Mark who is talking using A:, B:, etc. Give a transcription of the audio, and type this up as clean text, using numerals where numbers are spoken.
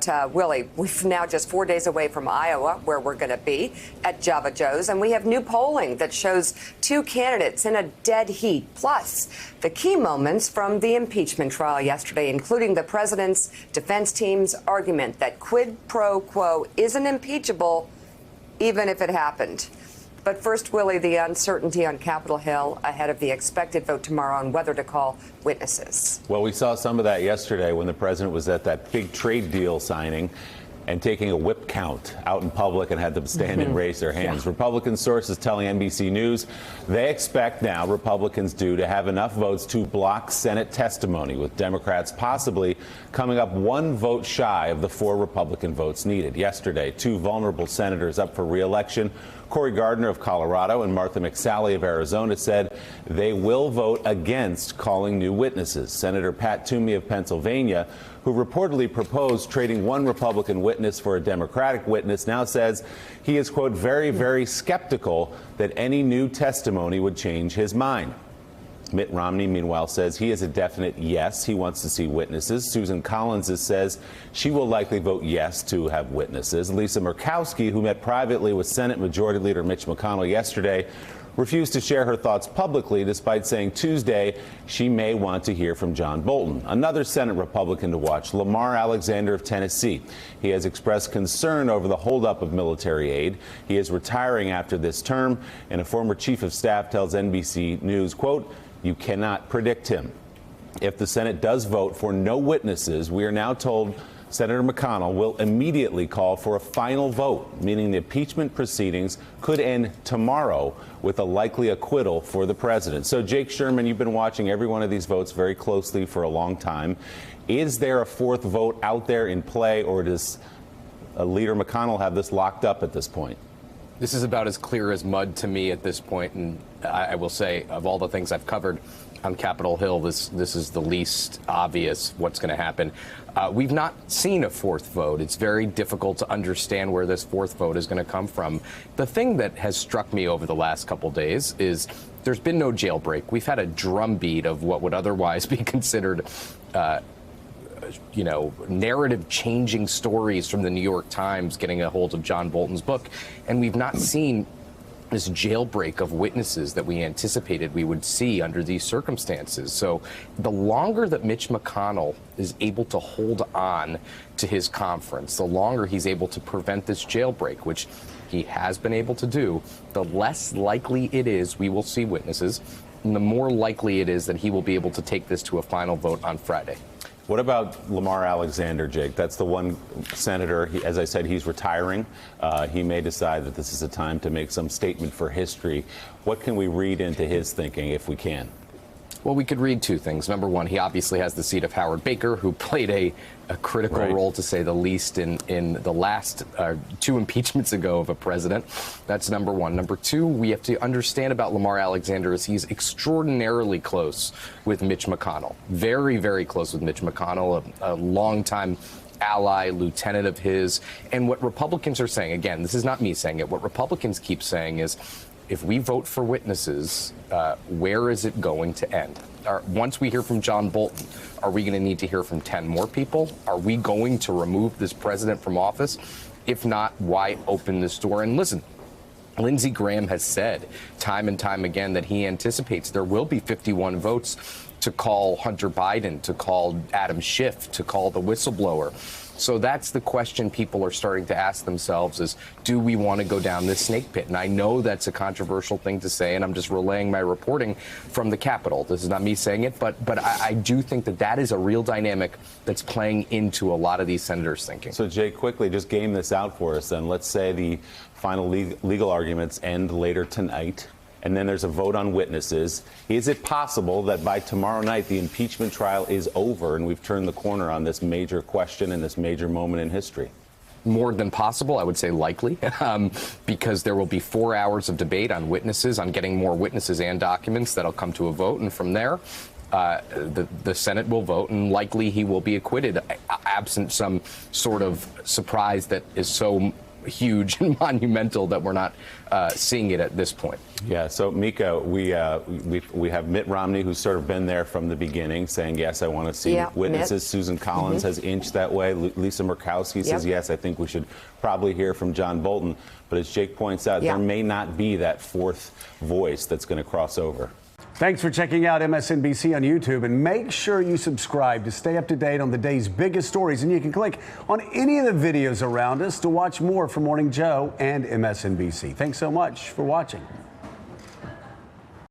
A: But, Willie, we're now just 4 days away from Iowa, where we're going to be at Java Joe's. And we have new polling that shows two candidates in a dead heat. Plus, the key moments from the impeachment trial yesterday, including the president's defense team's argument that quid pro quo isn't impeachable, even if it happened. But first, Willie, the uncertainty on Capitol Hill ahead of the expected vote tomorrow on whether to call witnesses.
B: Well, we saw some of that yesterday when the president was at that big trade deal signing and taking a whip count out in public and had them stand and raise their hands. Republican sources telling NBC News they expect now, Republicans do, to have enough votes to block Senate testimony, with Democrats possibly coming up one vote shy of the 4 Republican votes needed. Yesterday, 2 vulnerable senators up for re-election, Cory Gardner of Colorado and Martha McSally of Arizona, said they will vote against calling new witnesses. Senator Pat Toomey of Pennsylvania, who reportedly proposed trading one Republican witness for a Democratic witness, now says he is, quote, very, very skeptical that any new testimony would change his mind. Mitt Romney, meanwhile, says he is a definite yes. He wants to see witnesses. Susan Collins says she will likely vote yes to have witnesses. Lisa Murkowski, who met privately with Senate Majority Leader Mitch McConnell yesterday, refused to share her thoughts publicly, despite saying Tuesday she may want to hear from John Bolton. Another Senate Republican to watch, Lamar Alexander of Tennessee. He has expressed concern over the holdup of military aid. He is retiring after this term, and a former chief of staff tells NBC News, quote, "You cannot predict him." If the Senate does vote for no witnesses, we are now told Senator McConnell will immediately call for a final vote, meaning the impeachment proceedings could end tomorrow with a likely acquittal for the president. So, Jake Sherman, you've been watching every one of these votes very closely for a long time. Is there a 4th vote out there in play, or does Leader McConnell have this locked up at this point?
C: This is about as clear as mud to me at this point, and I will say, of all the things I've covered on Capitol Hill, this is the least obvious what's going to happen. We've not seen a 4th vote. It's very difficult to understand where this 4th vote is going to come from. The thing that has struck me over the last couple days is there's been no jailbreak. We've had a drumbeat of what would otherwise be considered narrative-changing stories from the New York Times getting a hold of John Bolton's book, and we've not seen this jailbreak of witnesses that we anticipated we would see under these circumstances. So the longer that Mitch McConnell is able to hold on to his conference, the longer he's able to prevent this jailbreak, which he has been able to do, the less likely it is we will see witnesses, and the more likely it is that he will be able to take this to a final vote on Friday.
B: What about Lamar Alexander, Jake? That's the one senator, as I said, he's retiring. He may decide that this is a time to make some statement for history. What can we read into his thinking, if we can?
C: Well, we could read 2 things. Number one, he obviously has the seat of Howard Baker, who played a critical role, to say the least, in the last 2 impeachments ago of a president. That's number one. Number 2, we have to understand about Lamar Alexander is he's extraordinarily close with Mitch McConnell. Very, very close with Mitch McConnell, a longtime ally, lieutenant of his. And what Republicans are saying, again, this is not me saying it, what Republicans keep saying is, if we vote for witnesses, where is it going to end? Once we hear from John Bolton, are we going to need to hear from 10 more people? Are we going to remove this president from office? If not, why open this door? And listen, Lindsey Graham has said time and time again that he anticipates there will be 51 votes to call Hunter Biden, to call Adam Schiff, to call the whistleblower. So that's the question people are starting to ask themselves is, do we want to go down this snake pit? And I know that's a controversial thing to say, and I'm just relaying my reporting from the Capitol. This is not me saying it, but I do think that is a real dynamic that's playing into a lot of these senators' thinking.
B: So, Jay, quickly, just game this out for us, and let's say the final legal arguments end later tonight, and then there's a vote on witnesses. Is it possible that by tomorrow night the impeachment trial is over and we've turned the corner on this major question and this major moment in history?
C: More than possible, I would say likely, because there will be 4 hours of debate on witnesses, on getting more witnesses and documents that'll come to a vote. And from there, the Senate will vote, and likely he will be acquitted, absent some sort of surprise that is so huge and monumental that we're not seeing it at this point.
B: Yeah, so Mika, we have Mitt Romney, who's sort of been there from the beginning, saying, yes, I want to see witnesses.
A: Mitt.
B: Susan Collins has inched that way. Lisa Murkowski says, yes, I think we should probably hear from John Bolton. But as Jake points out, there may not be that fourth voice that's going to cross over.
D: Thanks for checking out MSNBC on YouTube, and make sure you subscribe to stay up to date on the day's biggest stories. And you can click on any of the videos around us to watch more from Morning Joe and MSNBC. Thanks so much for watching.